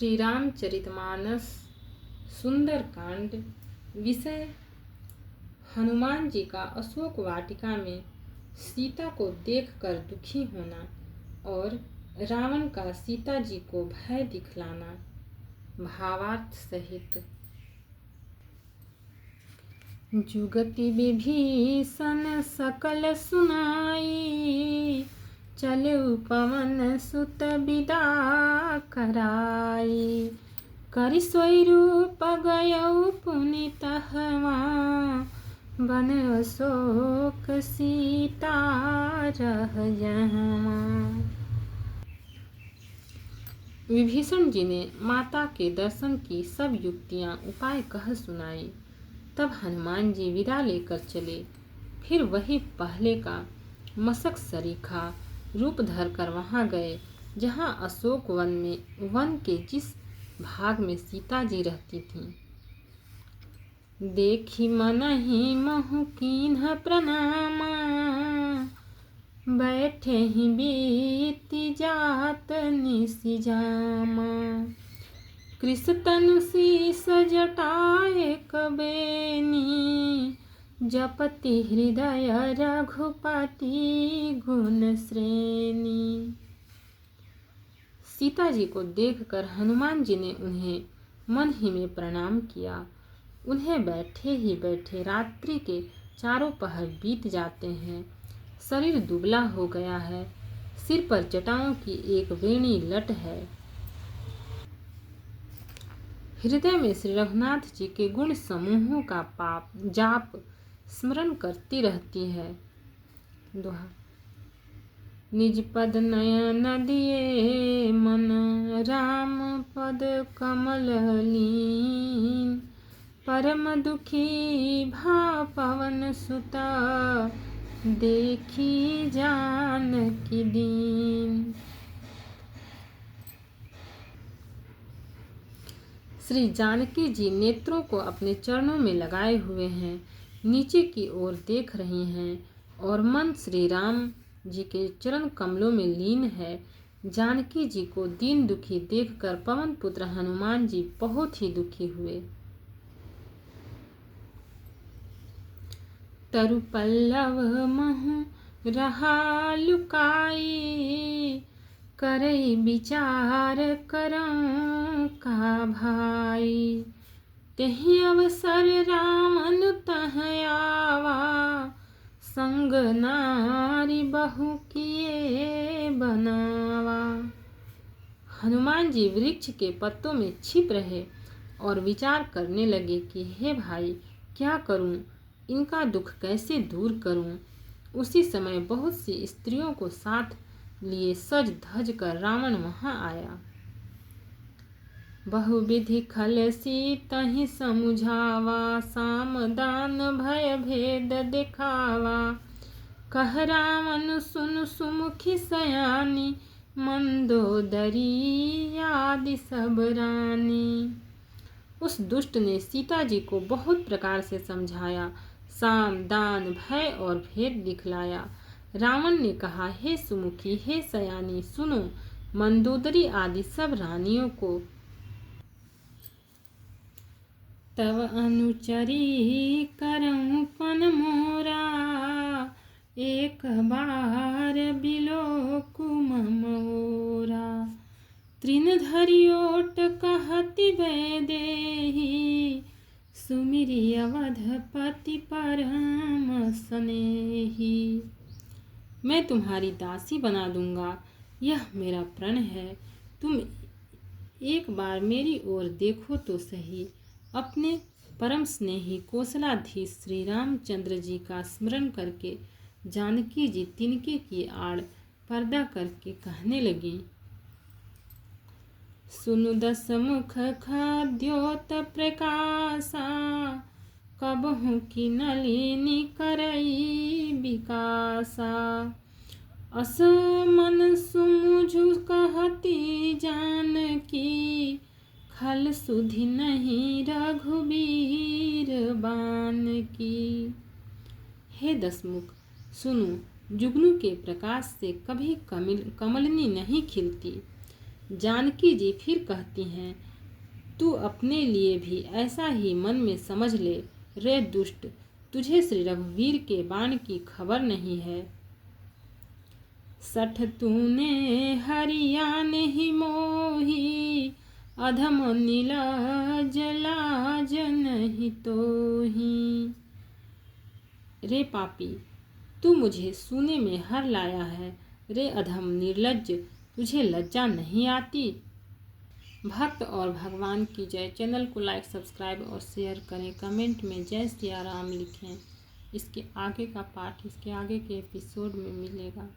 श्री रामचरितमानस सुंदरकांड। विषय हनुमान जी का अशोक वाटिका में सीता को देखकर दुखी होना और रावण का सीता जी को भय दिखलाना। भावार्थ सहित। जुगति विभीषण सकल सुनाई, चलऊ पवन सुत बिदा कराई। करि सोई रूप गयऊ पुनीत हवा, बन अशोक सीता रह जहाँ। विभीषण जी ने माता के दर्शन की सब युक्तियां उपाय कह सुनाई। तब हनुमान जी विदा लेकर चले। फिर वही पहले का मशक सरीखा रूप धरकर वहां गए जहां अशोक वन के जिस भाग में सीता जी रहती थीं। देखी मनहि महु कीन्ह प्रणामा, बैठे ही बीती जात निसि जामा। कृष तनु शीस जटाए कबेनी, जपति हृदय रघुपति गुण श्रेणी। सीता जी को देखकर हनुमान जी ने उन्हें मन ही में प्रणाम किया। उन्हें बैठे ही बैठे रात्रि के चारों पहर बीत जाते हैं। शरीर दुबला हो गया है। सिर पर जटाओं की एक वेणी लट है। हृदय में श्री रघुनाथ जी के गुण समूहों का जाप स्मरण करती रहती है। दोहा। निज पद नयन दिए मन, राम पद कमल लीन। परम दुखी भा पवन सुता, देखी जानकी दीन। श्री जानकी जी नेत्रों को अपने चरणों में लगाए हुए हैं, नीचे की ओर देख रही हैं और मन श्री राम जी के चरण कमलों में लीन है। जानकी जी को दीन दुखी देखकर पवन पुत्र हनुमान जी बहुत ही दुखी हुए। तरु पल्लव महु रहा लुकाई, करई विचार करऊं का भाई। तेहि अवसर रावण तह आवा, संग नारी बहु किए बनावा। हनुमान जी वृक्ष के पत्तों में छिप रहे और विचार करने लगे कि हे भाई, क्या करूं, इनका दुख कैसे दूर करूं। उसी समय बहुत सी स्त्रियों को साथ लिए सज धज कर रावण वहां आया। बहुविधि खल सीतहि समुझावा, साम दान भय भेद दिखावा। कह रावण सुन सुमुखी सयानी, मंदोदरी आदि सब रानी। उस दुष्ट ने सीता जी को बहुत प्रकार से समझाया, साम दान भय और भेद दिखलाया। रावण ने कहा, हे सुमुखी, हे सयानी, सुनो, मंदोदरी आदि सब रानियों को। तब अनुचरी करऊं पन मोरा, एक बार बिलोकु मोरा। तृण धरि ओट कहति वैदेही, सुमिरि अवधपति परम स्नेही। मैं तुम्हारी दासी बना दूंगा, यह मेरा प्रण है। तुम एक बार मेरी ओर देखो तो सही। अपने परम स्नेही कौशलाधीश श्री रामचंद्र जी का स्मरण करके जानकी जी तिनके की आड़ पर्दा करके कहने लगी, सुनु दस मुख खाद्योत प्रकाशा, कबहु की नलिनी करई विकासा। अस मन सुमुझु कहती जानकी, खल सुधि नहीं रघुबीर बान की। हे दसमुख, सुनो, जुगनू के प्रकाश से कभी कमलनी नहीं खिलती। जानकी जी फिर कहती हैं, तू अपने लिए भी ऐसा ही मन में समझ ले रे दुष्ट, तुझे श्री रघुवीर के बाण की खबर नहीं है। सठ तूने हरियाण ही मोही, अधम नीलाज लाज नहीं तोही। रे पापी, तू मुझे सूने में हर लाया है। रे अधम निर्लज्ज, तुझे लज्जा नहीं आती। भक्त और भगवान की जय। चैनल को लाइक, सब्सक्राइब और शेयर करें। कमेंट में जय सिया राम लिखें। इसके आगे का पार्ट इसके आगे के एपिसोड में मिलेगा।